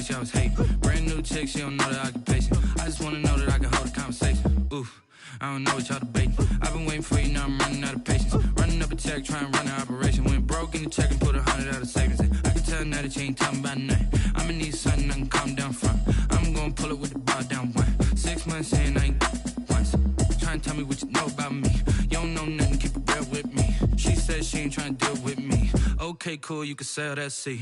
she always hate. Brand new chick, she don't know the occupation. I just wanna know that I can hold a conversation. Oof, I don't know what y'all debating. I've been waiting for you, now I'm running out of patience. Running up a check, trying to run an operation. Went broke in the check and put 100 out of savings in. I can tell now that you ain't talking about nothing. I'ma need something I can calm down from. I'm gonna pull it with the bar down one. 6 months in, I ain't once. Trying to tell me what you know about me. You don't know nothing, keep it real with me. She said she ain't trying to deal with me. Okay, cool, you can sell that seat.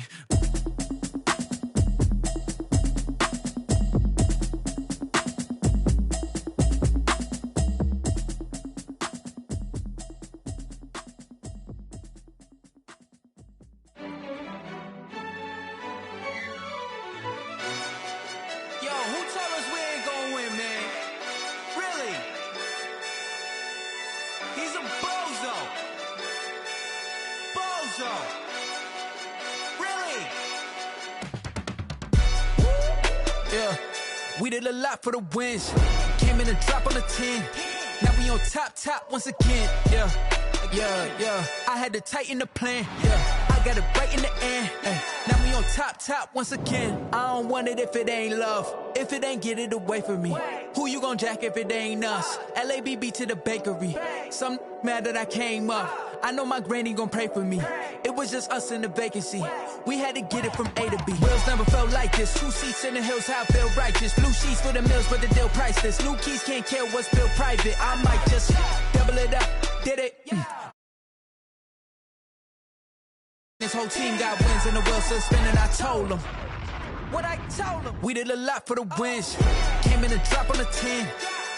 We did a lot for the wins. Came in and drop on the 10. Now we on top once again. Yeah. I had to tighten the plan. Yeah, I got it right in the end. Now we on top once again. I don't want it if it ain't love. If it ain't, get it away from me. Who you gon' jack if it ain't us? LABB to the bakery. Some mad that I came up. I know my granny gon' pray for me. It was just us in the vacancy. We had to get it from A to B. Wheels never felt like this. 2 seats in the hills, how I feel righteous. Blue sheets for the mills, but the deal priceless. New keys can't kill what's built private. I might just double it up. Did it? This whole team got wins and the wheels still spinning. I told them. What I told them. We did a lot for the wins. Came in and drop on the 10.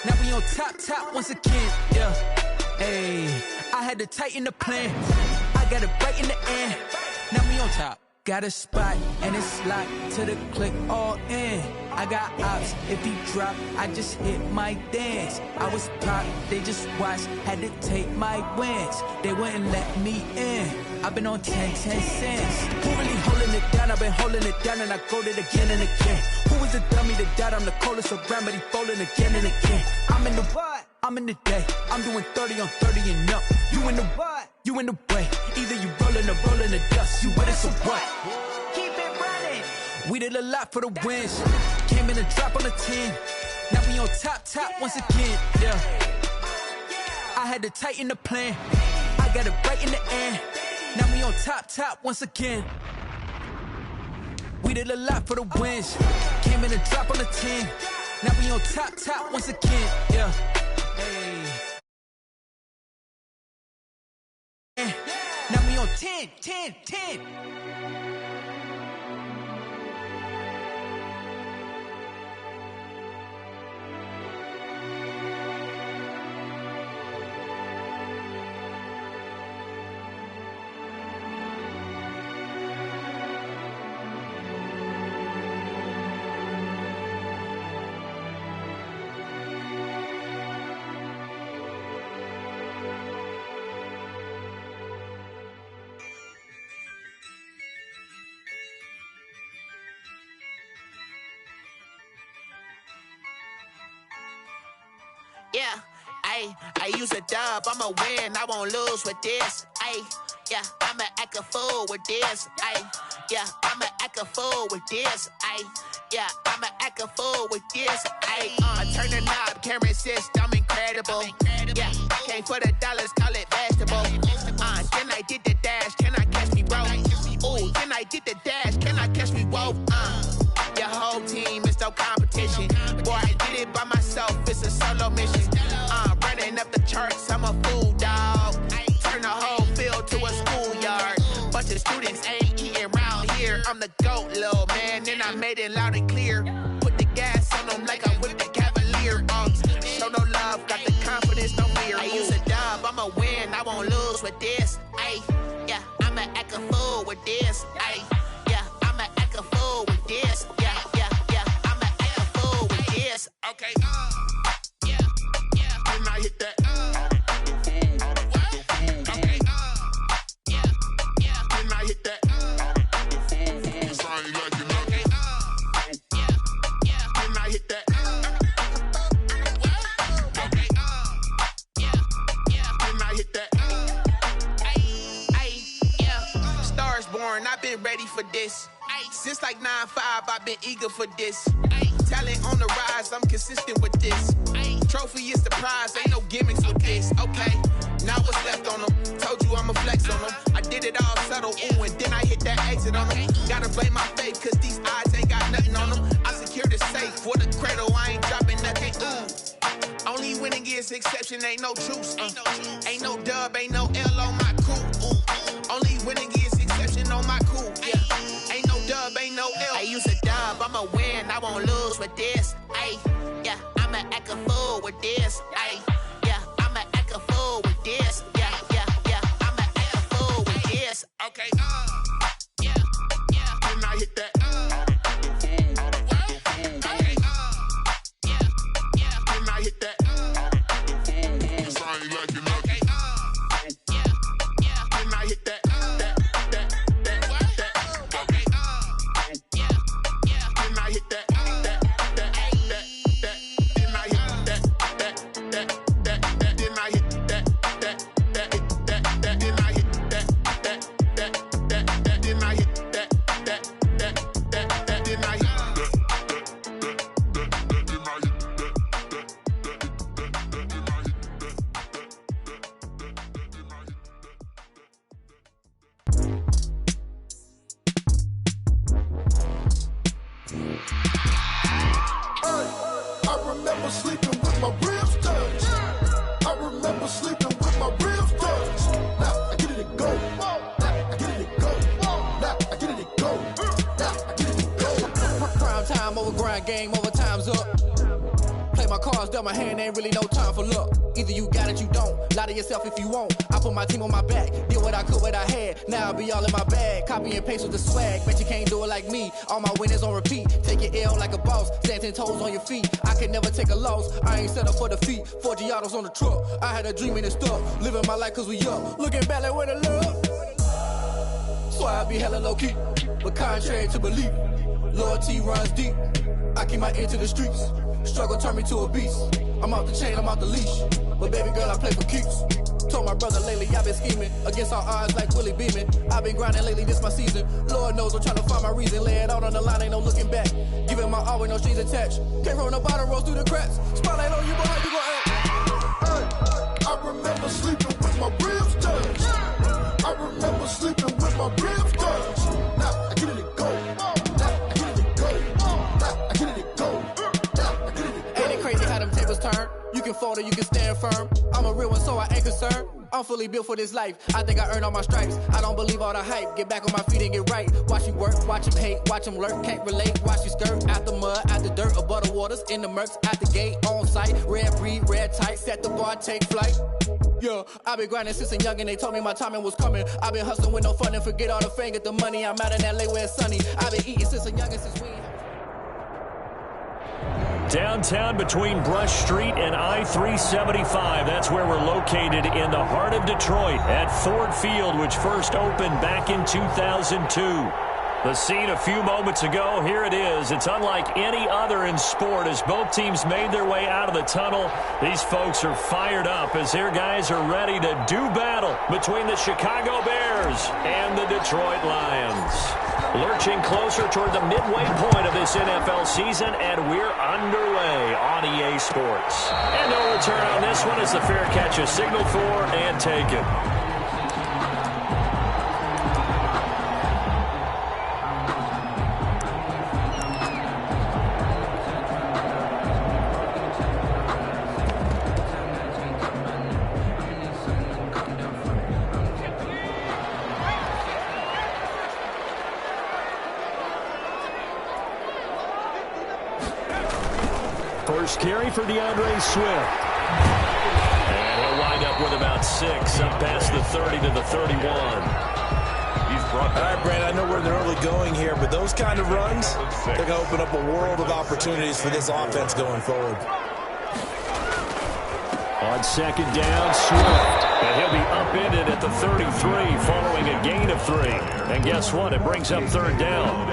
Now we on top once again. Yeah. Hey, I had to tighten the plan. I got it right in the end. Now we on top. Got a spot and it's locked to the click all in. I got ops, if he drop, I just hit my dance. I was pop, they just watched, had to take my wins. They wouldn't let me in. I've been on 10 cents. Who really holding it down? I've been holding it down and I go it again and again. Who is the dummy that doubt? I'm the coldest around, but he folding again and again. I'm in the what? I'm in the day. I'm doing 30 on 30 and up. You in the what? You in the way. Either you rolling or rolling the dust. You with it, so what? Keep it running. We did a lot for the wins. Came in and drop on the 10. Now we on top once again. Yeah. I had to tighten the plan. I got it right in the end. Now we on top once again. We did a lot for the wins. Came in and drop on the 10. Now we on top once again. Yeah. Hey. Now we on 10. Yeah, I use a dub, I'ma win, I won't lose with this. Yeah, I'ma act a fool with this. Yeah, I'ma act a fool with this. Yeah, I'ma act a fool with this. I turn the knob, camera assist, I'm incredible. Yeah, came for the dollars, call it vegetable. Then I did the dash, can I catch me, bro? Ooh, then I did the dash, can I catch me, whoa? Your whole team is no competition. Boy, I did it by myself, it's a solo mission. Running up the charts, I'm a fool, dog. Turn the whole field to a schoolyard. Bunch of students ain't eating round here. I'm the GOAT, little man, and I made it loud and clear. Put the gas on them like I'm with the Cavalier. Show no love, got the confidence, no fear. I use a dub, I'ma win, I won't lose with this. Yeah, I'ma act a fool with this. Yeah, I'ma act a fool with this. Yeah, I'ma act a fool with this. Okay, yeah, when I hit that. Okay, yeah, when I hit that. Sorry, like you know. Okay, yeah, when I hit that. Okay, yeah, when I hit that. Yeah, Stars born, I've been ready for this. Since like 9-5, I've been eager for this. Talent on the rise, I'm consistent with this. Trophy is the prize, ain't no gimmicks with this. Okay, now what's left on them? Told you I'ma flex on them. I did it all subtle, ooh, and then I hit that exit on them. Gotta blame my faith, cause these odds ain't got nothing on them. I secured the safe for the cradle, I ain't dropping nothing, ooh. Only winning is exception, ain't no truce. Ain't no dub, ain't no L on my cool. Only winning is exception on my cool. Yeah, ain't no dub, ain't no L. I use a dub, I'ma win, I won't lose with this. Ay, yeah, I'ma act a fool with this. Ay, yeah, I'ma act a fool with this. Yeah, yeah, yeah, I'ma act a fool with this. Okay, yeah, yeah. When I hit that, okay, yeah, yeah. When I hit that. Game over, time's up. Play my cards, dealt my hand, ain't really no time for luck. Either you got it, you don't. Lie to yourself if you won't. I put my team on my back, did what I could, what I had. Now I'll be all in my bag. Copy and paste with the swag. Bet you can't do it like me. All my winners on repeat. Take your L like a boss. Stand 10 toes on your feet. I can never take a loss. I ain't set up for defeat. 4 Giottos on the truck. I had a dream and it's stuck. Living my life cause we up. Looking back like where the love. So I be hella low key. But contrary to belief, loyalty runs deep. I keep my ear to the streets. Struggle turned me to a beast. I'm off the chain, I'm off the leash. But baby girl, I play for keeps. Told my brother lately, I've been scheming. Against all odds like Willie Beeman. I've been grinding lately, this my season. Lord knows I'm trying to find my reason. Lay it out on the line, ain't no looking back. Giving my all with no strings attached. Can't roll no bottom, rolls through the cracks. Spotlight on you, boy, how you gon' act? Hey, I remember sleeping with my ribs touched. I remember sleeping with my ribs touched. Now I get it go. Turn. You can fold or you can stand firm. I'm a real one, so I ain't concerned. I'm fully built for this life. I think I earned all my stripes. I don't believe all the hype. Get back on my feet and get right. Watch you work, watch him hate, watch him lurk. Can't relate, watch you skirt. Out the mud, out the dirt, above the waters, in the murks, out the gate, on site. Red breed, red tight, set the bar, take flight. Yeah, I been grinding since a young and they told me my timing was coming. I been hustling with no fun and forget all the fame, get the money. I'm out in LA where it's sunny. I been eating since a young and since we Downtown between Brush Street and I-375. That's where we're located in the heart of Detroit at Ford Field, which first opened back in 2002. The scene a few moments ago, here it is. It's unlike any other in sport as both teams made their way out of the tunnel. These folks are fired up as their guys are ready to do battle between the Chicago Bears and the Detroit Lions. Lurching closer toward the midway point of this NFL season, and we're underway on EA Sports. And no return on this one as the fair catch is signaled for and taken. First carry for DeAndre Swift. And he'll wind up with about 6, up past the 30 to the 31. All right, Brad, I know we're in the early going here, but those kind of runs, they're going to open up a world of opportunities for this offense going forward. On second down, Swift. And he'll be upended at the 33 following a gain of 3. And guess what? It brings up third down.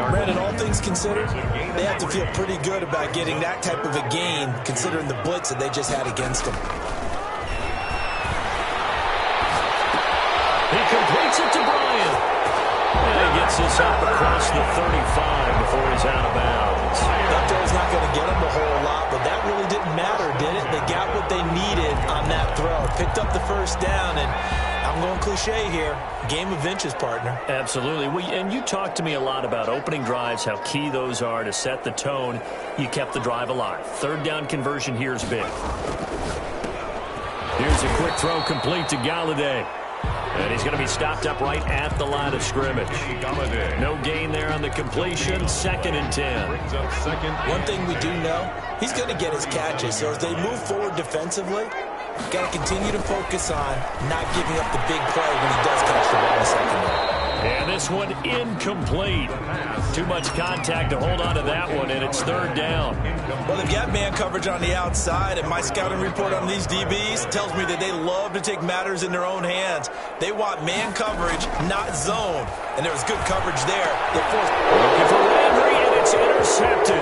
Brandon, all things considered, they have to feel pretty good about getting that type of a gain considering the blitz that they just had against them. He completes it to Bryant. And he gets picks this up across the 35 before he's out of bounds. That throw's not going to get him a whole lot, but that really didn't matter, did it? They got what they needed on that throw. Picked up the first down, and I'm going cliche here. Game of inches, partner. Absolutely. And you talked to me a lot about opening drives, how key those are to set the tone. You kept the drive alive. Third down conversion here is big. Here's a quick throw complete to Galladay. And he's going to be stopped up right at the line of scrimmage. No gain there on the completion. 2nd and 10. One thing we do know, he's going to get his catches. So as they move forward defensively, got to continue to focus on not giving up the big play when he does catch the ball in the secondary. And this one incomplete. Too much contact to hold on to that one, and it's 3rd down. Well, they've got man coverage on the outside, and my scouting report on these DBs tells me that they love to take matters in their own hands. They want man coverage, not zone. And there was good coverage there. Looking for Landry, and it's intercepted.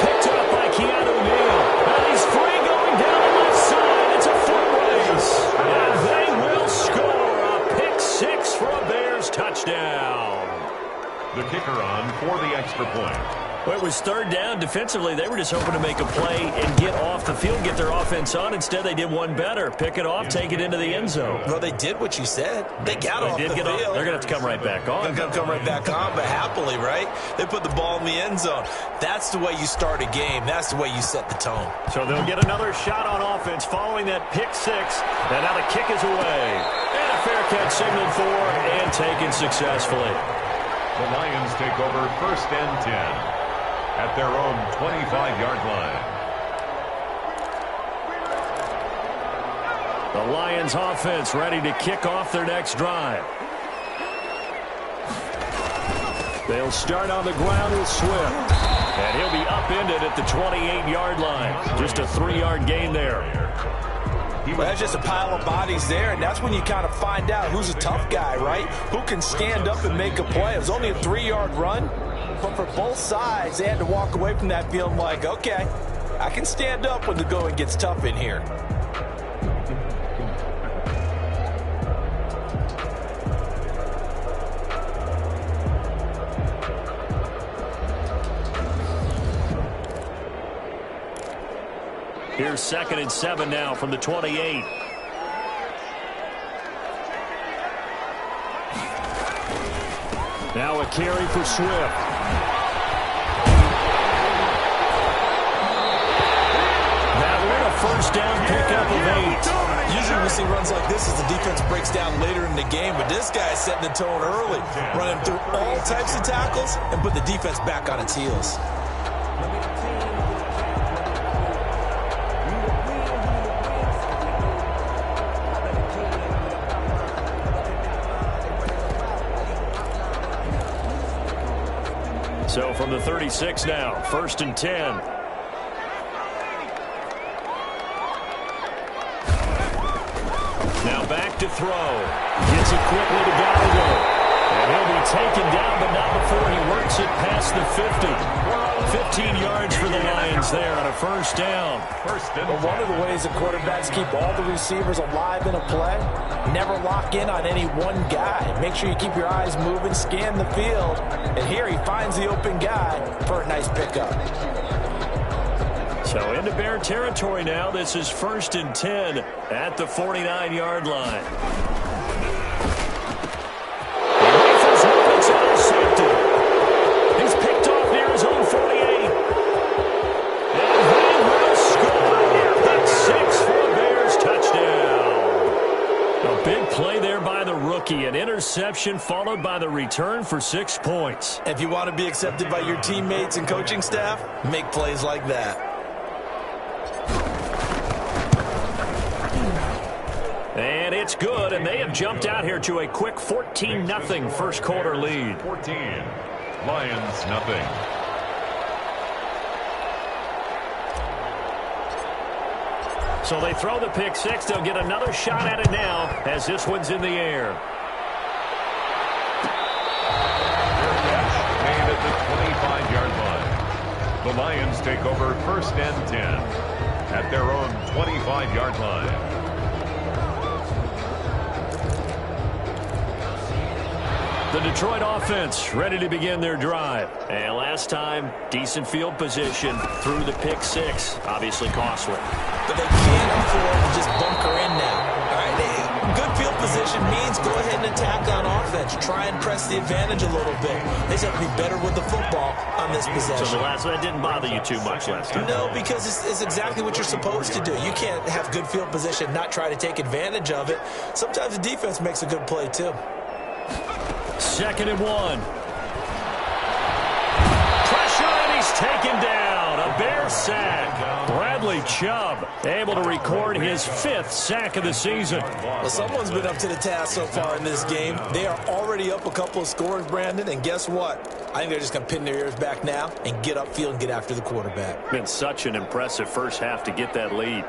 Picked up by Keanu Neal. And he's free going down the left side. It's a foot race. And they will score a pick 6 for a Bears touchdown. The kicker on for the extra point. Well, it was 3rd down. Defensively, they were just hoping to make a play and get off the field, get their offense on. Instead, they did one better. Pick it off, take it into the end zone. Well, they did what you said. They got off the field. They're going to have to come right back on. They're going to come right back on, but happily, right? They put the ball in the end zone. That's the way you start a game. That's the way you set the tone. So they'll get another shot on offense following that pick 6. And now the kick is away. And a fair catch signaled for and taken successfully. The Lions take over 1st and 10 at their own 25-yard line. The Lions offense ready to kick off their next drive. They'll start on the ground with Swift. And he'll be upended at the 28-yard line. Just a 3-yard gain there. Well, that's just a pile of bodies there, and that's when you kind of find out who's a tough guy, right? Who can stand up and make a play. It was only a 3-yard run, but for both sides, they had to walk away from that feeling like, okay, I can stand up when the going gets tough in here. Here's 2nd and 7 now from the 28. Now a carry for Swift. Now we're in a 1st down pickup of 8. Usually we see runs like this as the defense breaks down later in the game, but this guy's setting the tone early, running through all types of tackles and put the defense back on its heels. So from the 36 now, 1st and 10. Now back to throw. Gets it quickly to Galladay. And he'll be taken down, but not before he works it past the 50. 15 yards for the Lions there on a 1st down. Well, one of the ways the quarterbacks keep all the receivers alive in a play, never lock in on any one guy. Make sure you keep your eyes moving, scan the field, and here he finds the open guy for a nice pickup. So into Bear territory now. This is 1st and 10 at the 49-yard line. He's picked off near his own 48. And he will score. Pick 6 for a Bears touchdown. A big play there by the rookie. An interception followed by the return for 6 points. If you want to be accepted by your teammates and coaching staff, make plays like that. And it's good, and they have jumped out here to a quick 14-0 first quarter lead. 14, Lions nothing. So they throw the pick 6. They'll get another shot at it now as this one's in the air. Made at the 25-yard line. The Lions take over 1st and 10 at their own 25-yard line. The Detroit offense ready to begin their drive. And last time, decent field position through the pick six. Obviously costly. But they can't afford to just bunker in now. All right, good field position means go ahead and attack on offense. Try and press the advantage a little bit. They just have to be better with the football on this possession. So that didn't bother you too much last time? No, because it's exactly what you're supposed to do. You can't have good field position, not try to take advantage of it. Sometimes the defense makes a good play, too. 2nd and 1. Pressure, and he's taken down. A Bear sack. Bradley Chubb able to record his 5th sack of the season. Well, someone's been up to the task so far in this game. They are already up a couple of scores, Brandon, and guess what? I think they're just going to pin their ears back now and get upfield and get after the quarterback. Been such an impressive first half to get that lead.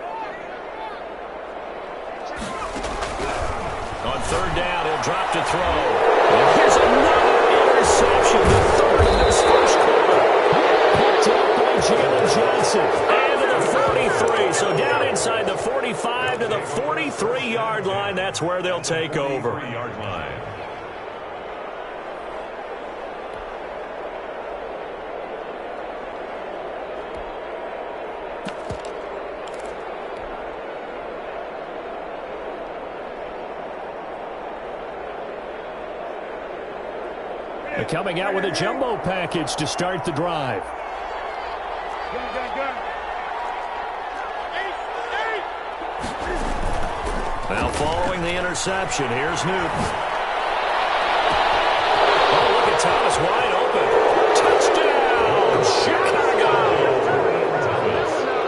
On 3rd down, he'll drop to throw. And here's another interception, the 3rd in this first quarter. Picked up by Jalen Johnson. And to the 43. So down inside the 45 to the 43-yard line. That's where they'll take over. 43-yard line. They're coming out with a jumbo package to start the drive. Now following the interception, here's Newton. Oh, look at Thomas wide open. Touchdown, Chicago!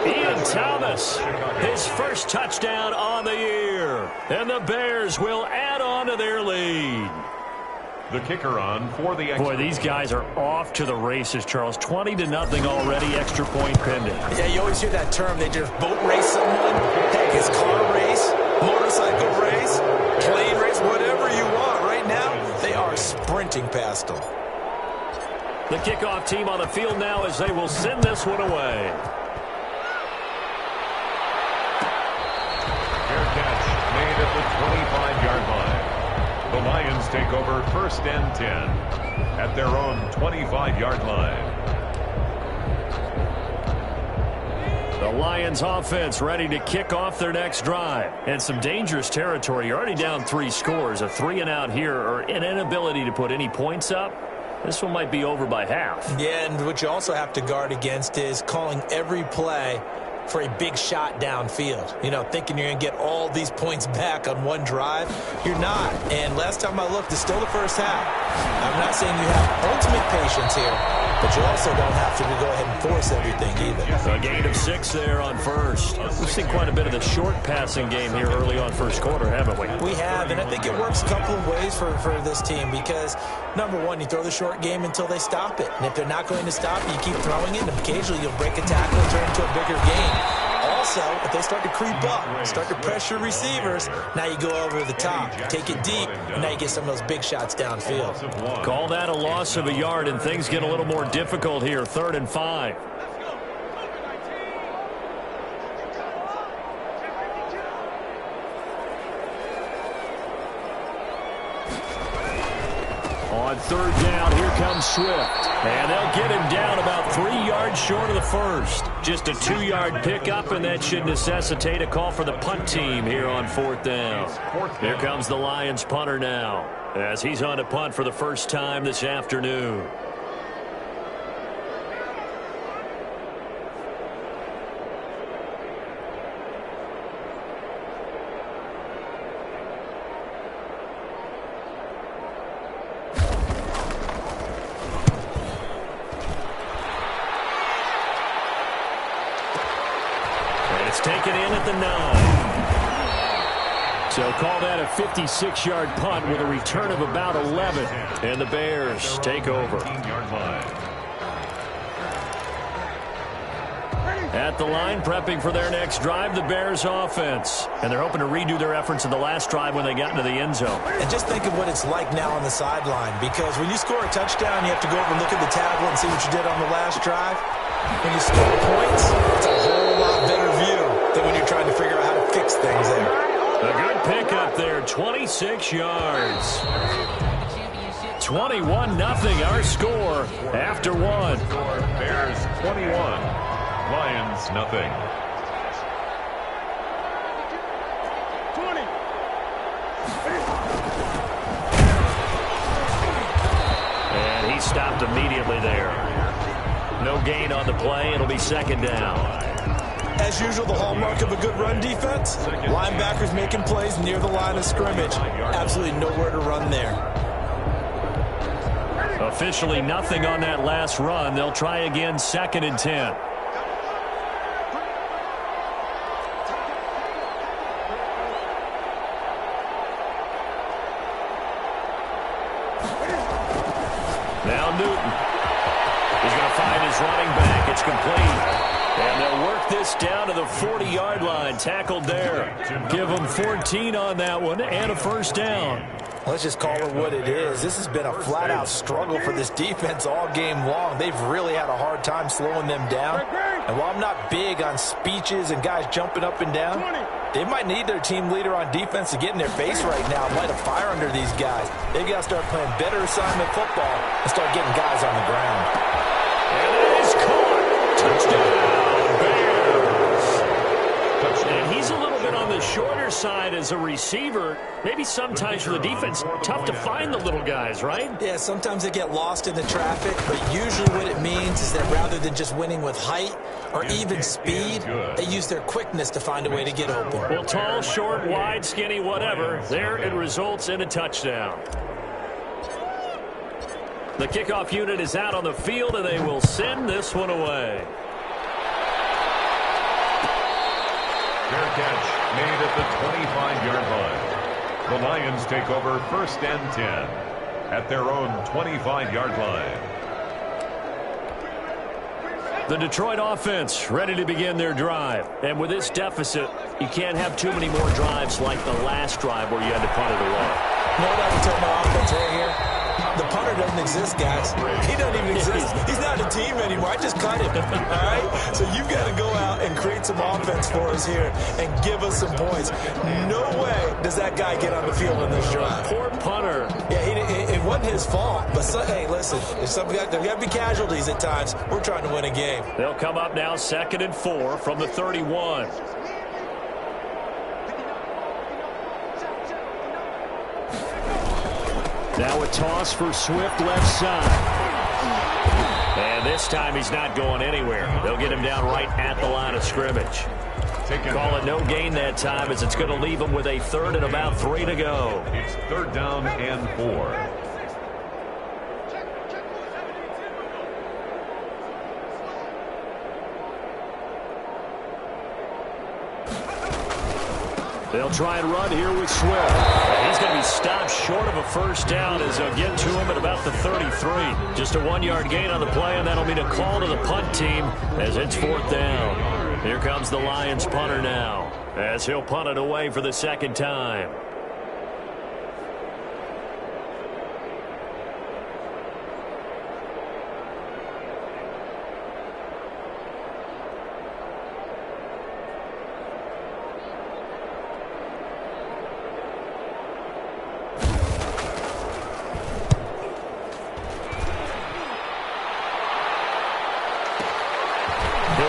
Ian Thomas, his first touchdown on the year. And the Bears will add on to their lead. The kicker on for the extra. Boy, these guys are off to the races, Charles. 20-0 already, extra point pending. Yeah, you always hear that term. They just boat race someone. Heck, it's car race, motorcycle race, plane race, whatever you want. Right now, they are sprinting past them. The kickoff team on the field now as they will send this one away. Fair catch made at the 25-yard line. The Lions take over 1st and 10 at their own 25-yard line. The Lions offense ready to kick off their next drive. And some dangerous territory. You're already down 3 scores. A 3-and-out here or an inability to put any points up. This one might be over by half. Yeah, and what you also have to guard against is calling every play for a big shot downfield. You know, thinking you're going to get all these points back on one drive. You're not. And last time I looked, it's still the first half. I'm not saying you have ultimate patience here, but you also don't have to go ahead and force everything either. A gain of 6 there on first. We've seen quite a bit of the short passing game here early on first quarter, haven't we? We have, and I think it works a couple of ways for this team because, number one, you throw the short game until they stop it. And if they're not going to stop it, you keep throwing it, and occasionally you'll break a tackle and turn it into a bigger game. Also, if they start to creep up, start to pressure receivers, now you go over the top, take it deep, and now you get some of those big shots downfield. Call that a loss of a yard, and things get a little more difficult here, 3rd and 5. On 3rd down, here comes Swift. And they'll get him down about 3 yards short of the first. Just a 2-yard pickup, and that should necessitate a call for the punt team here on 4th down. Here comes the Lions punter now, as he's on to punt for the first time this afternoon. Taken in at the 9. So call that a 56-yard punt with a return of about 11. And the Bears take over. At the line, prepping for their next drive, the Bears offense. And they're hoping to redo their efforts in the last drive when they got into the end zone. And just think of what it's like now on the sideline, because when you score a touchdown, you have to go over and look at the tablet and see what you did on the last drive. When you score points, it's a whole lot better view than when you're trying to figure out how to fix things there. A good pickup there, 26 yards. 21-0 our score after one. Bears 21, Lions nothing. And he stopped immediately there. No gain on the play. It'll be second down. As usual, the hallmark of a good run defense, linebackers making plays near the line of scrimmage. Absolutely nowhere to run there. Officially nothing on that last run. They'll try again, 2nd and 10. Now Newton. He's going to find his running back. It's complete. And they'll work this down to the 40-yard line. Tackled there. Give them 14 on that one and a first down. Let's just call it what it is. This has been a flat-out struggle for this defense all game long. They've really had a hard time slowing them down. And while I'm not big on speeches and guys jumping up and down, they might need their team leader on defense to get in their face right now and light a fire under these guys. They've got to start playing better assignment football and start getting guys on the ground. And it is caught. Touchdown. And he's a little bit on the shorter side as a receiver. Maybe sometimes for the defense, tough to find the little guys, right? Yeah, sometimes they get lost in the traffic, but usually what it means is that rather than just winning with height or even speed, they use their quickness to find a way to get open. Well, tall, short, wide, skinny, whatever, there it results in a touchdown. The kickoff unit is out on the field, and they will send this one away. Fair catch made at the 25-yard line. The Lions take over 1st and 10 at their own 25-yard line. The Detroit offense ready to begin their drive. And with this deficit, you can't have too many more drives like the last drive where you had to punt it away. You know what I can tell my offense right here? The punter doesn't exist, guys. He doesn't even exist. He's not a team anymore. I just cut him. All right? So you've got to go out and create some offense for us here and give us some points. No way does that guy get on the field on this drive. Poor punter. Yeah, it wasn't his fault. But, hey, listen, there got to be casualties at times. We're trying to win a game. They'll come up now 2nd and 4 from the 31. Now a toss for Swift left side. And this time he's not going anywhere. They'll get him down right at the line of scrimmage. Call it no gain that time as it's going to leave him with a 3rd and about 3 to go. It's 3rd down and 4. They'll try and run here with Swift. He's going to be stopped short of a first down as they'll get to him at about the 33. Just a 1-yard gain on the play, and that'll mean a call to the punt team as it's 4th down. Here comes the Lions punter now as he'll punt it away for the 2nd time.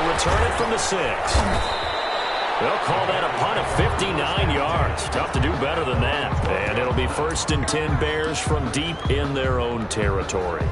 Return it from the 6. They'll call that a punt of 59 yards. Tough to do better than that. And it'll be 1st and 10 Bears from deep in their own territory.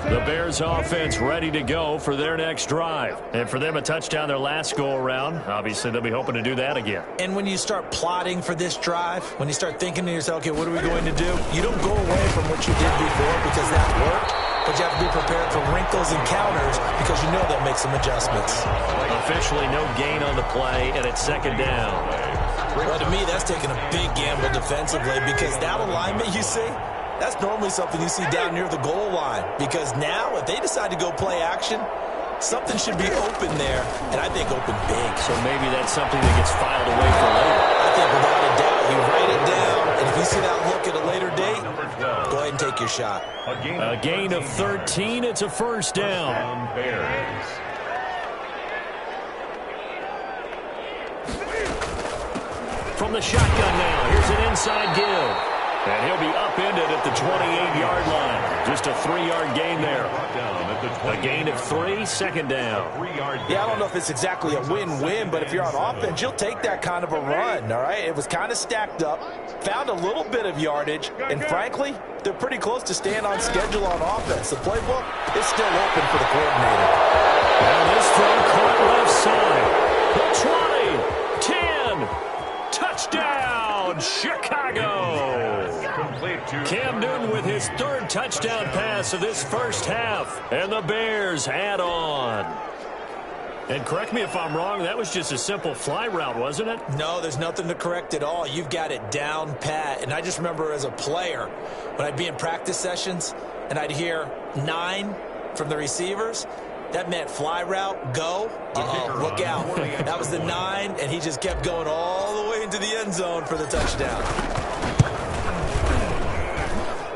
The Bears offense ready to go for their next drive. And for them, a touchdown their last go-around. Obviously, they'll be hoping to do that again. And when you start plotting for this drive, when you start thinking to yourself, okay, what are we going to do? You don't go away from what you did before because that worked. But you have to be prepared for wrinkles and counters because you know they'll make some adjustments. Officially no gain on the play, and it's 2nd down. Well, to me, that's taking a big gamble defensively because that alignment you see, that's normally something you see down near the goal line. Because now, if they decide to go play action, something should be open there, and I think open big. So maybe that's something that gets filed away for later. I think without a doubt, you write it down, And if you see that look at a later date, go ahead and take your shot. A gain of 13. It's a first down. Bears. From the shotgun now, here's an inside give. And he'll be upended at the 28-yard line. Just a 3-yard gain there. A gain of 3, second down. Yeah, I don't know if it's exactly a win-win, but if you're on offense, you'll take that kind of a run, all right? It was kind of stacked up, found a little bit of yardage, and frankly, they're pretty close to staying on schedule on offense. The playbook is still open for the coordinator. And this throw caught left side. The 20, 10, touchdown, Chicago. Cam Newton with his 3rd touchdown pass of this first half. And the Bears add on. And correct me if I'm wrong, that was just a simple fly route, wasn't it? No, there's nothing to correct at all. You've got it down pat. And I just remember as a player, when I'd be in practice sessions and I'd hear 9 from the receivers, that meant fly route, go. Look out. That was the 9, and he just kept going all the way into the end zone for the touchdown.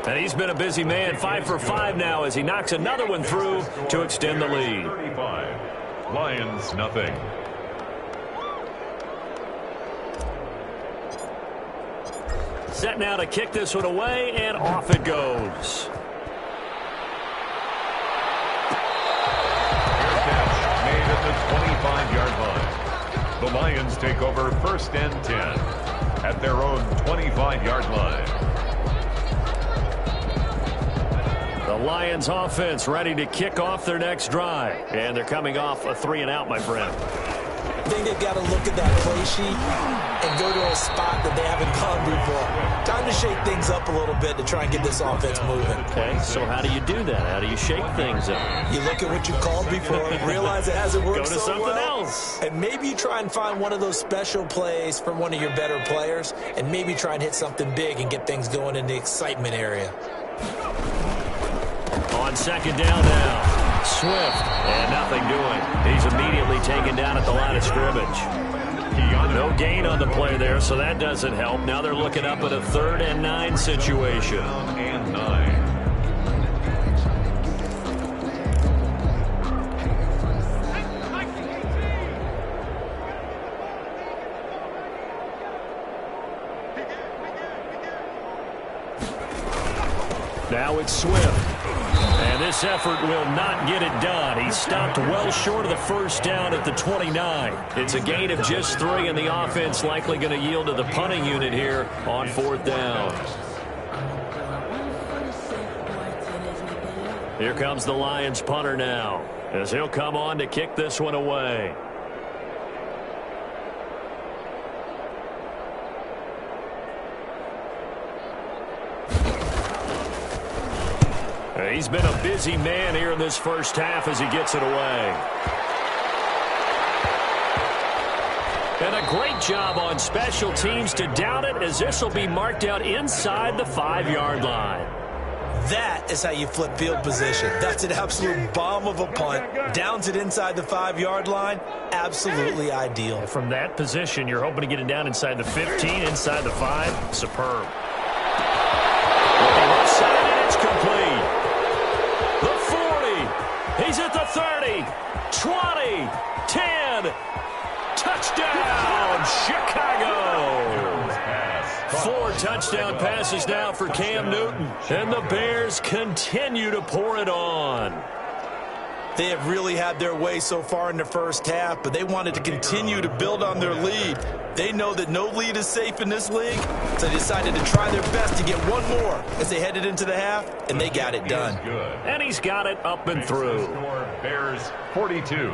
And he's been a busy man, 5 for 5 now as he knocks another one through to extend the lead. 35. Lions, nothing. Set now to kick this one away, and off it goes. Made at the 25-yard line. The Lions take over 1st and 10 at their own 25-yard line. The Lions offense ready to kick off their next drive. And they're coming off a 3-and-out, my friend. I think they've got to look at that play sheet and go to a spot that they haven't gone before. Time to shake things up a little bit to try and get this offense moving. Okay, so how do you do that? How do you shake things up? You look at what you called before, realize it hasn't worked Go to so something well, else. and maybe you try and find one of those special plays from one of your better players, and maybe try and hit something big and get things going in the excitement area. On 2nd down now, Swift, and nothing doing. He's immediately taken down at the line of scrimmage. No gain on the play there, so that doesn't help. Now they're looking up at a 3rd and 9 situation. And 9. Now it's Swift. And this effort will not get it done. He stopped well short of the first down at the 29. It's a gain of just 3, and the offense likely going to yield to the punting unit here on 4th down. Here comes the Lions punter now, as he'll come on to kick this one away. He's been a busy man here in this first half as he gets it away. And a great job on special teams to down it, as this will be marked out inside the 5-yard line. That is how you flip field position. That's an absolute bomb of a punt. Downs it inside the 5-yard line. Absolutely ideal. From that position, you're hoping to get it down inside the 15, inside the 5. Superb. Left side, and it's complete. The 40. He's at the 30. 20. 10. Touchdown, Chicago. 4 touchdown passes now for Cam Newton. And the Bears continue to pour it on. They have really had their way so far in the first half, but they wanted to continue to build on their lead. They know that no lead is safe in this league, so they decided to try their best to get one more as they headed into the half, and they got it done. And he's got it up and through. Bears 42,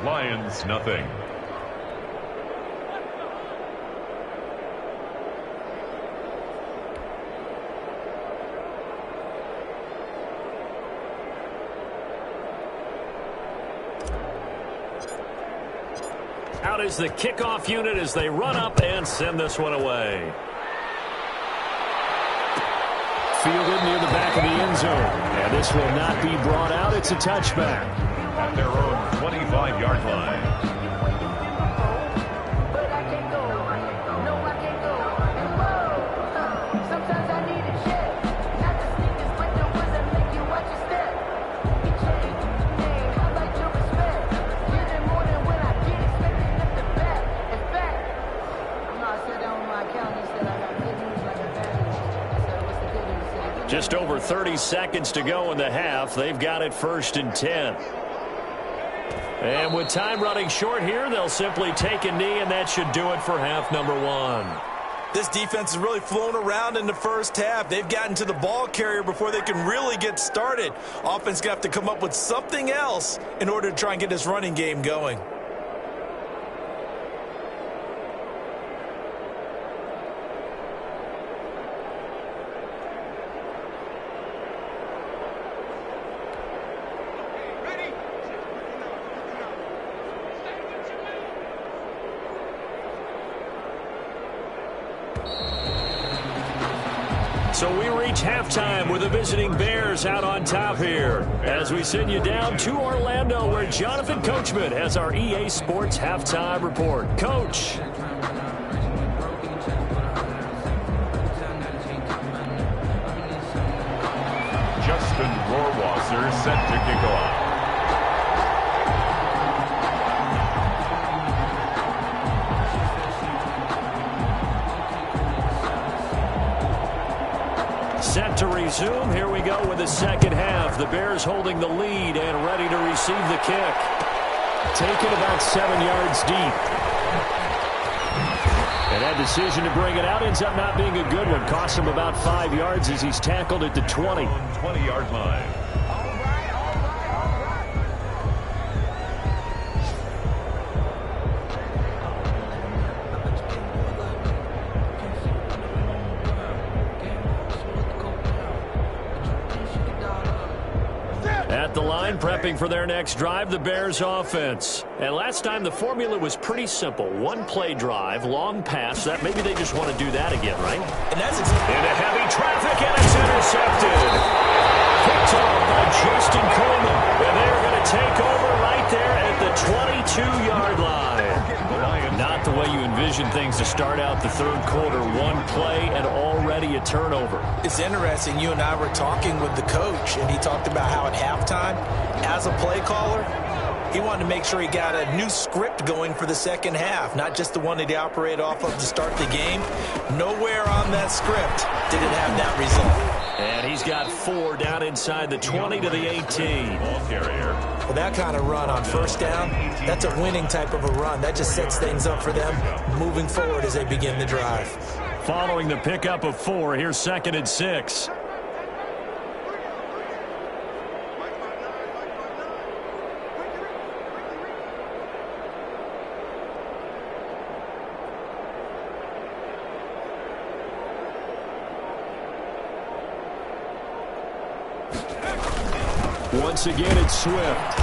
Lions nothing. Out is the kickoff unit as they run up and send this one away. Fielded near the back of the end zone. And this will not be brought out. It's a touchback. At their own 25-yard line. Just over 30 seconds to go in the half. They've got it 1st and 10. And with time running short here, they'll simply take a knee, and that should do it for half number 1. This defense has really flown around in the first half. They've gotten to the ball carrier before they can really get started. Offense going to have to come up with something else in order to try and get this running game going. So we reach halftime with the visiting Bears out on top here as we send you down to Orlando where Jonathan Coachman has our EA Sports Halftime Report. Coach. Justin Rohrwasser set to kick off. Set to resume. Here we go with the second half. The Bears holding the lead and ready to receive the kick. Taken about 7 yards deep. And that decision to bring it out ends up not being a good one. Cost him about 5 yards as he's tackled at the 20. 20-yard line. At the line, prepping for their next drive, the Bears offense. And last time, the formula was pretty simple. One play drive, long pass. That maybe they just want to do that again, right? And that's into heavy traffic, and it's intercepted. Picked off by Justin Coleman. And they're going to take over right there at the 22-yard line. Not the way you envision things to start out the third quarter. One play and already a turnover. It's interesting. You and I were talking with the coach, and he talked about how at halftime, as a play caller, he wanted to make sure he got a new script going for the second half, not just the one that he operated off of to start the game. Nowhere on that script did it have that result. And he's got 4 down inside the 20 to the 18. Ball carrier. Well, that kind of run on first down, that's a winning type of a run. That just sets things up for them moving forward as they begin the drive. Following the pickup of 4, here's 2nd and 6. Once again, it's Swift.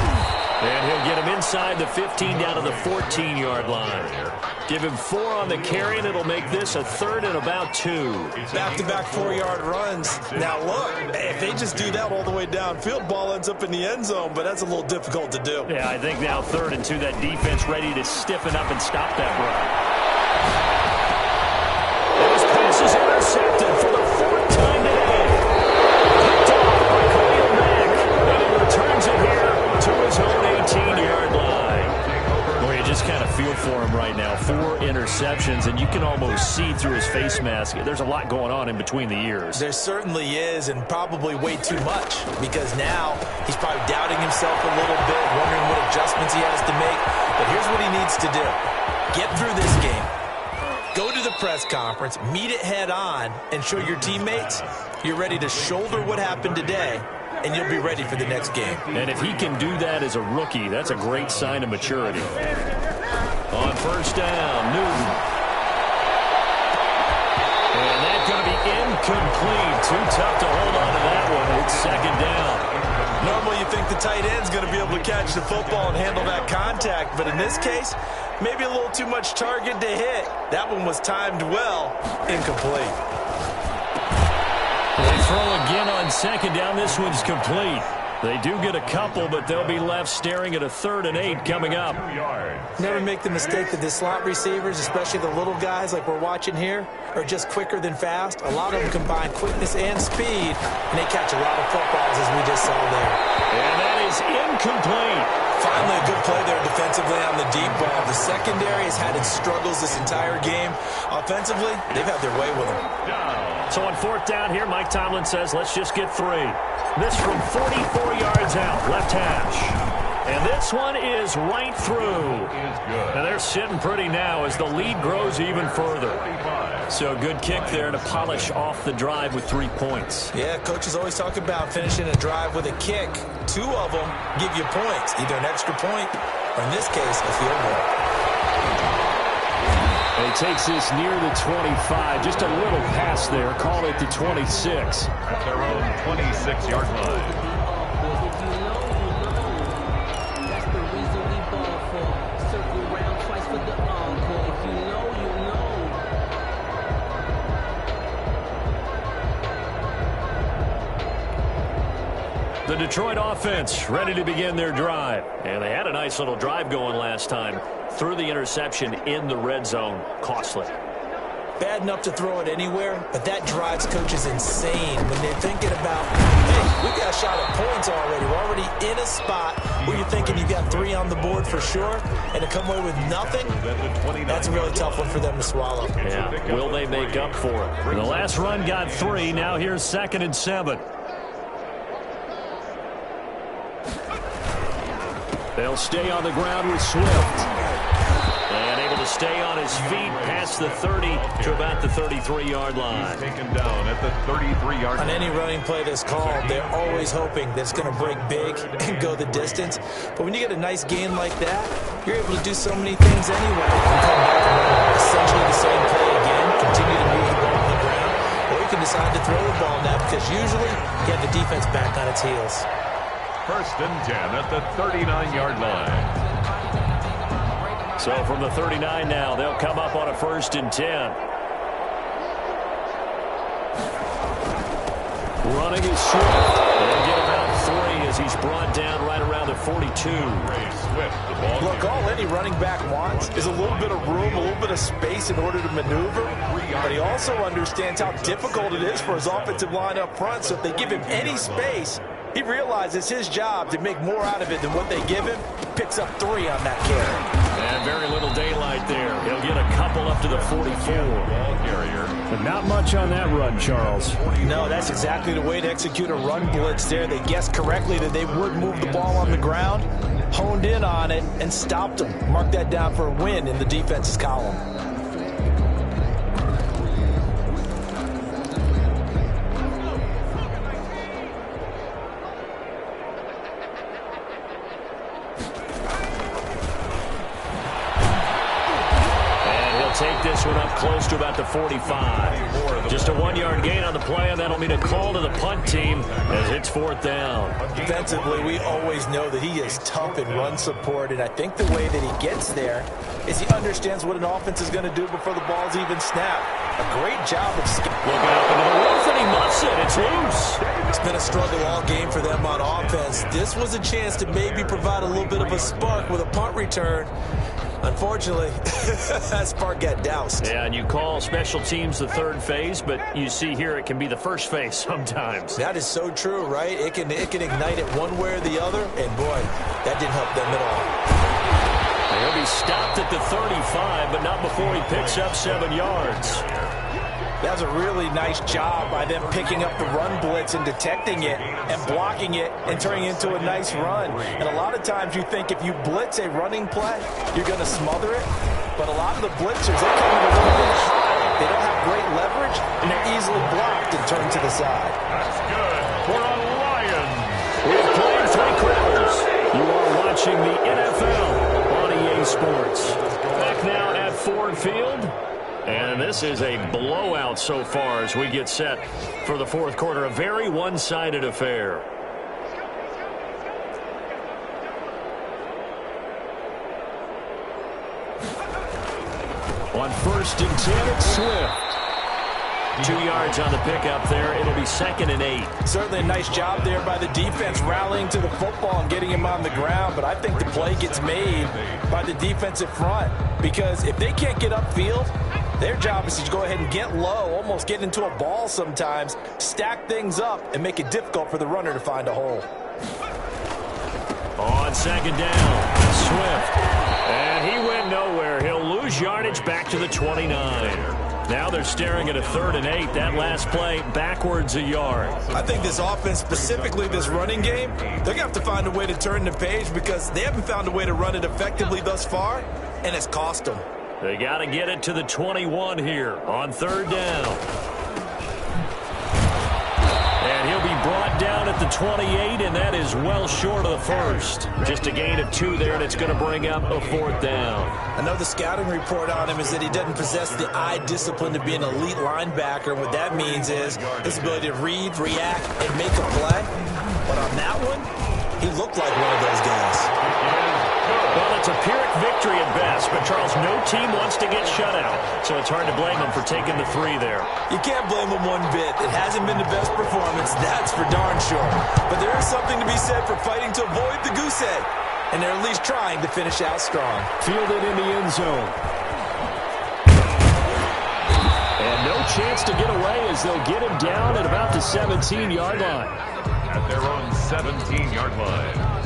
And he'll get him inside the 15 down to the 14-yard line. Give him 4 on the carry, and it'll make this a 3rd and about 2. Back-to-back 4-yard runs. Now, look, if they just do that all the way downfield, ball ends up in the end zone, but that's a little difficult to do. Yeah, I think now 3rd and 2, that defense ready to stiffen up and stop that run. And his pass is intercepted for the 4th time today. Picked off by Khalil Mack, and he returns it here to his own 18-yard line. Boy, you just kind of feel for him right now. 4 interceptions, and you can almost see through his face mask. There's a lot going on in between the ears. There certainly is, and probably way too much, because now he's probably doubting himself a little bit, wondering what adjustments he has to make. But here's what he needs to do. Get through this game. Go to the press conference, meet it head on, and show your teammates you're ready to shoulder what happened today, and you'll be ready for the next game. And if he can do that as a rookie, that's a great sign of maturity. On first down, Newton. And that's going to be incomplete. Too tough to hold on to that one. It's 2nd down. Normally you think the tight end's going to be able to catch the football and handle that contact, but in this case, maybe a little too much target to hit. That one was timed well. Incomplete. They throw again on 2nd down. This one's complete. They do get a couple, but they'll be left staring at a 3rd and 8 coming up. Never make the mistake that the slot receivers, especially the little guys like we're watching here, are just quicker than fast. A lot of them combine quickness and speed, and they catch a lot of footballs as we just saw there. And that is incomplete. Finally, a good play there defensively on the deep ball. The secondary has had its struggles this entire game. Offensively, they've had their way with them. So on fourth down here, Mike Tomlin says, let's just get 3. This from 44 yards out, left hash. And this one is right through. And they're sitting pretty now as the lead grows even further. So a good kick there to polish off the drive with 3 points. Yeah, coaches always talk about finishing a drive with a kick. 2 of them give you points, either an extra point or, in this case, a field goal. And he takes this near the 25. Just a little pass there. Call it the 26. At their own 26-yard line. The Detroit offense ready to begin their drive. And they had a nice little drive going last time. Threw the interception in the red zone. Costly. Bad enough to throw it anywhere, but that drives coaches insane when they're thinking about, hey, we've got a shot at points already. We're already in a spot where you're thinking you've got 3 on the board for sure, and to come away with nothing, that's a really tough one for them to swallow. Yeah, will they make up for it? The last run got 3. Now here's 2nd and 7. They'll stay on the ground with Swift. And able to stay on his feet past the 30 to about the 33-yard line. He's taken down at the 33-yard line. On any running play that's called, they're always hoping that it's going to break big and go the distance. But when you get a nice gain like that, you're able to do so many things anyway. You can come back and run essentially the same play again, continue to move the ball on the ground, or you can decide to throw the ball now because usually you have the defense back on its heels. 1st and 10 at the 39-yard line. So from the 39 now, they'll come up on a 1st and 10. Running is Swift. They'll get about 3 as he's brought down right around the 42. Look, all any running back wants is a little bit of room, a little bit of space in order to maneuver. But he also understands how difficult it is for his offensive line up front. So if they give him any space, he realizes his job to make more out of it than what they give him. Picks up 3 on that carry. And very little daylight there. He'll get a couple up to the 44. Ball carrier. But not much on that run, Charles. No, that's exactly the way to execute a run blitz there. They guessed correctly that they would move the ball on the ground, honed in on it, and stopped them. Mark that down for a win in the defense's column. Take this one up close to about the 45. Just a 1-yard gain on the play, and that'll mean a call to the punt team as it's 4th down. Defensively, we always know that he is tough in run support, and I think the way that he gets there is he understands what an offense is going to do before the ball's even snapped. A great job of looking up into the roof, and he muffs it. It's loose. It's been a struggle all game for them on offense. This was a chance to maybe provide a little bit of a spark with a punt return. Unfortunately, that spark got doused. Yeah, and you call special teams the 3rd phase, but you see here it can be the 1st phase sometimes. That is so true, right? It can ignite it one way or the other, and boy, that didn't help them at all. He'll be stopped at the 35, but not before he picks up 7 yards. That was a really nice job by them picking up the run blitz and detecting it and blocking it and turning it into a nice run. And a lot of times you think if you blitz a running play, you're going to smother it. But a lot of the blitzers, they come in a little bit high. They don't have great leverage, and they're easily blocked and turned to the side. That's good for a Lions. We've played 3 quarters. You are watching the NFL on EA Sports. Back now at Ford Field. And this is a blowout so far as we get set for the 4th quarter. A very one-sided affair. On 1st and 10, it's Swift. 2 yards on the pickup there. It'll be 2nd and 8. Certainly a nice job there by the defense rallying to the football and getting him on the ground. But I think the play gets made by the defensive front. Because if they can't get upfield, their job is to go ahead and get low, almost get into a ball sometimes, stack things up, and make it difficult for the runner to find a hole. On second down. Swift. And he went nowhere. He'll lose yardage back to the 29. Now they're staring at a 3rd and 8. That last play, backwards a yard. I think this offense, specifically this running game, they're going to have to find a way to turn the page because they haven't found a way to run it effectively thus far, and it's cost them. They got to get it to the 21 here on 3rd down. And he'll be brought down at the 28, and that is well short of the first. Just a gain of 2 there, and it's going to bring up a 4th down. I know the scouting report on him is that he doesn't possess the eye discipline to be an elite linebacker. What that means is his ability to read, react, and make a play. But on that one, he looked like one of those guys. Well, it's a Pyrrhic victory at best, but Charles, no team wants to get shut out, so it's hard to blame them for taking the 3 there. You can't blame them one bit. It hasn't been the best performance, that's for darn sure. But there is something to be said for fighting to avoid the goose egg, and they're at least trying to finish out strong. Fielded in the end zone. And no chance to get away as they'll get him down at about the 17-yard line. At their own 17-yard line.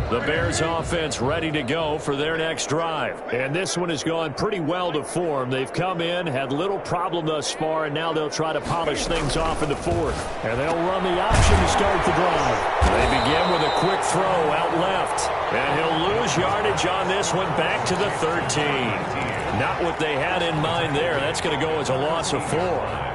The Bears offense ready to go for their next drive. And this one has gone pretty well to form. They've come in, had little problem thus far, and now they'll try to polish things off in the 4th. And they'll run the option to start the drive. They begin with a quick throw out left. And he'll lose yardage on this one back to the 13. Not what they had in mind there. That's going to go as a loss of 4.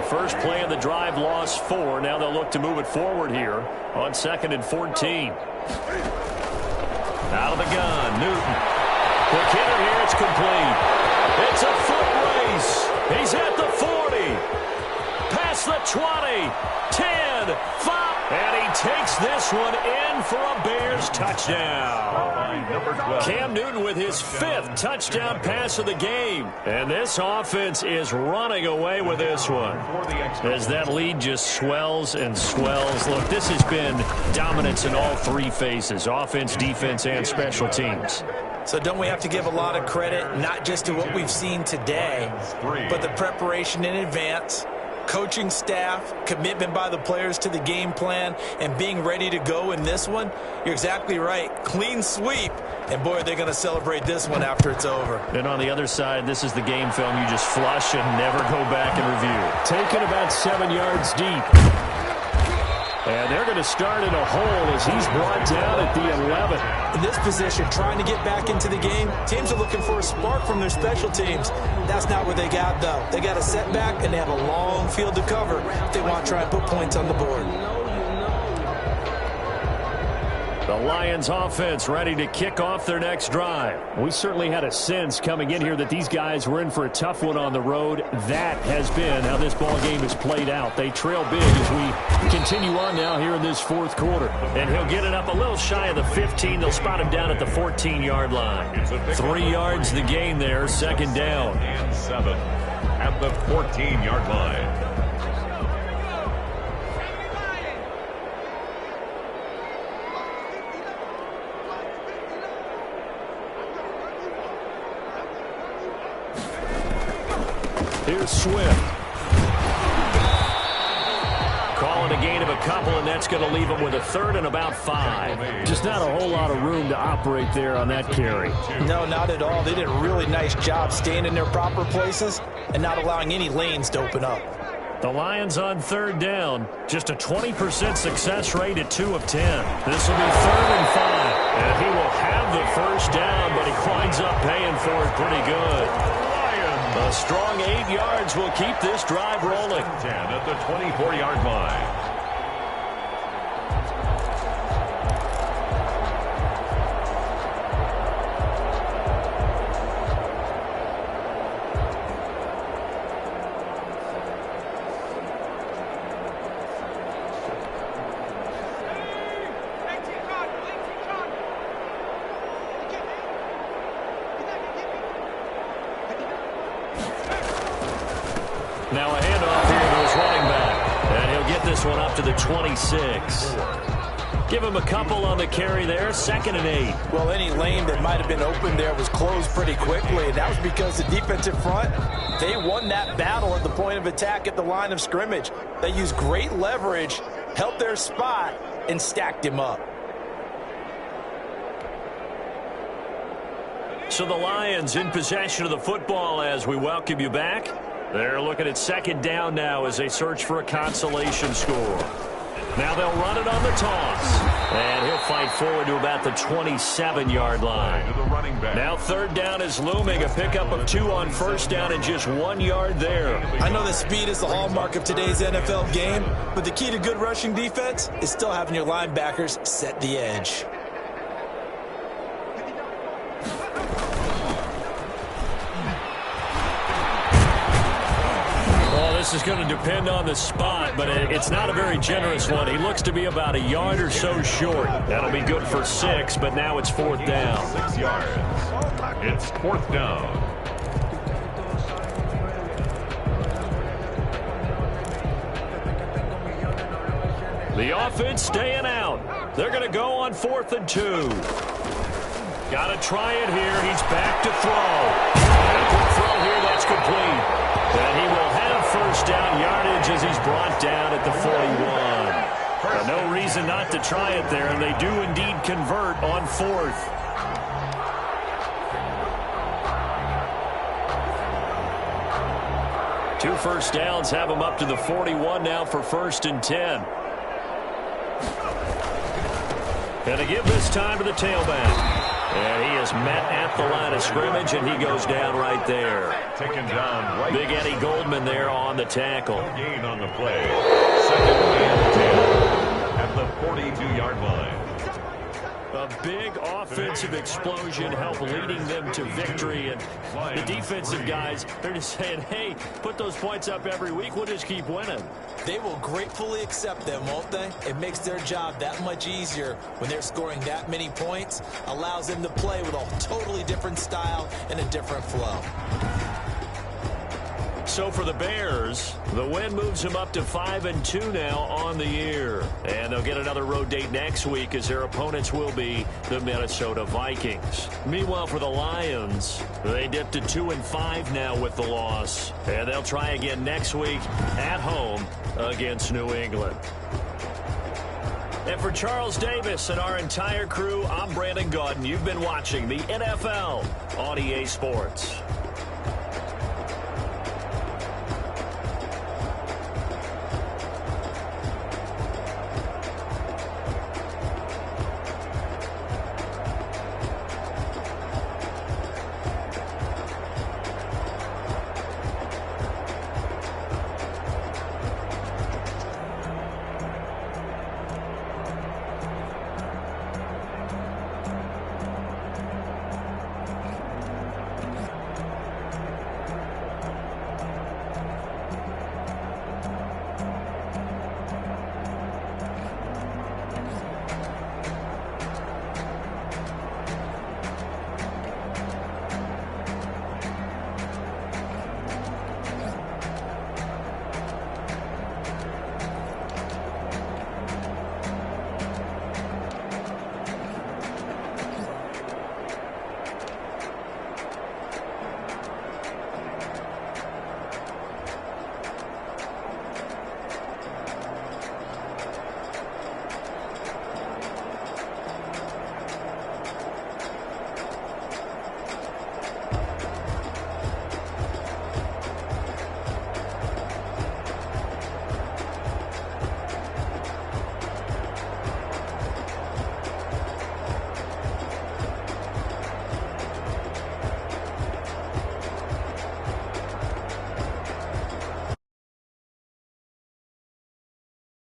First play of the drive, lost 4. Now they'll look to move it forward here on 2nd and 14. Out of the gun, Newton. Quick hitter here, it's complete. It's a foot race. He's at the 40. Past the 20. 10, 5. And he takes this one in for a Bears touchdown. Cam Newton with his 5th touchdown pass of the game. And this offense is running away with this one as that lead just swells and swells. Look, this has been dominance in all 3 phases, offense, defense, and special teams. So don't we have to give a lot of credit, not just to what we've seen today, but the preparation in advance, coaching staff, commitment by the players to the game plan, and being ready to go in this one? You're exactly right. Clean sweep. And, boy, they're going to celebrate this one after it's over. And on the other side, this is the game film you just flush and never go back and review. Taken about 7 yards deep. And they're going to start in a hole as he's brought down at the 11. In this position, trying to get back into the game, teams are looking for a spark from their special teams. That's not what they got, though. They got a setback, and they have a long field to cover if they want to try and put points on the board. The Lions offense ready to kick off their next drive. We certainly had a sense coming in here that these guys were in for a tough one on the road. That has been how this ball game has played out. They trail big as we continue on now here in this 4th quarter. And he'll get it up a little shy of the 15. They'll spot him down at the 14-yard line. 3 yards the gain there, 2nd down. And 7 at the 14-yard line. Here's Swift. Calling a gain of a couple, and that's going to leave him with a 3rd and about 5. Just not a whole lot of room to operate there on that carry. No, not at all. They did a really nice job staying in their proper places and not allowing any lanes to open up. The Lions on 3rd down. Just a 20% success rate at 2 of 10. This will be 3rd and 5. And he will have the first down, but he winds up paying for it pretty good. A strong 8 yards will keep this drive rolling. 10 at the 24-yard line. this one up to the 26. Give him a couple on the carry there, 2nd and 8. Well, any lane that might have been open there was closed pretty quickly, and that was because the defensive front, they won that battle at the point of attack at the line of scrimmage. They used great leverage, held their spot, and stacked him up. So the Lions in possession of the football as we welcome you back. They're looking at 2nd down now as they search for a consolation score. Now they'll run it on the toss. And he'll fight forward to about the 27-yard line. Now 3rd down is looming. A pickup of 2 on 1st down and just 1 yard there. I know that speed is the hallmark of today's NFL game, but the key to good rushing defense is still having your linebackers set the edge. This is going to depend on the spot, but it's not a very generous one. He looks to be about a yard or so short. That'll be good for 6, but now it's 4th down. 6 yards. It's 4th down. The offense staying out. They're going to go on 4th and 2. Got to try it here. He's back to throw. And a quick throw here. That's complete. And he will have 1st down yardage as he's brought down at the 41. No reason not to try it there, and they do indeed convert on 4th. Two 1st downs have him up to the 41 now for 1st and 10. And a give this time to the tailback. And he is met at the line of scrimmage, and he goes down right there. Taken down right. Big Eddie Goldman there on the tackle. Gain on the play. 2nd and 10 at the 42-yard line. A big offensive explosion helped leading them to victory. And the defensive guys, they're just saying, hey, put those points up every week. We'll just keep winning. They will gratefully accept them, won't they? It makes their job that much easier when they're scoring that many points. Allows them to play with a totally different style and a different flow. So for the Bears, the win moves them up to 5-2 now on the year. And they'll get another road date next week as their opponents will be the Minnesota Vikings. Meanwhile, for the Lions, they dipped to 2-5 now with the loss. And they'll try again next week at home against New England. And for Charles Davis and our entire crew, I'm Brandon Gaudin. You've been watching the NFL on EA Sports.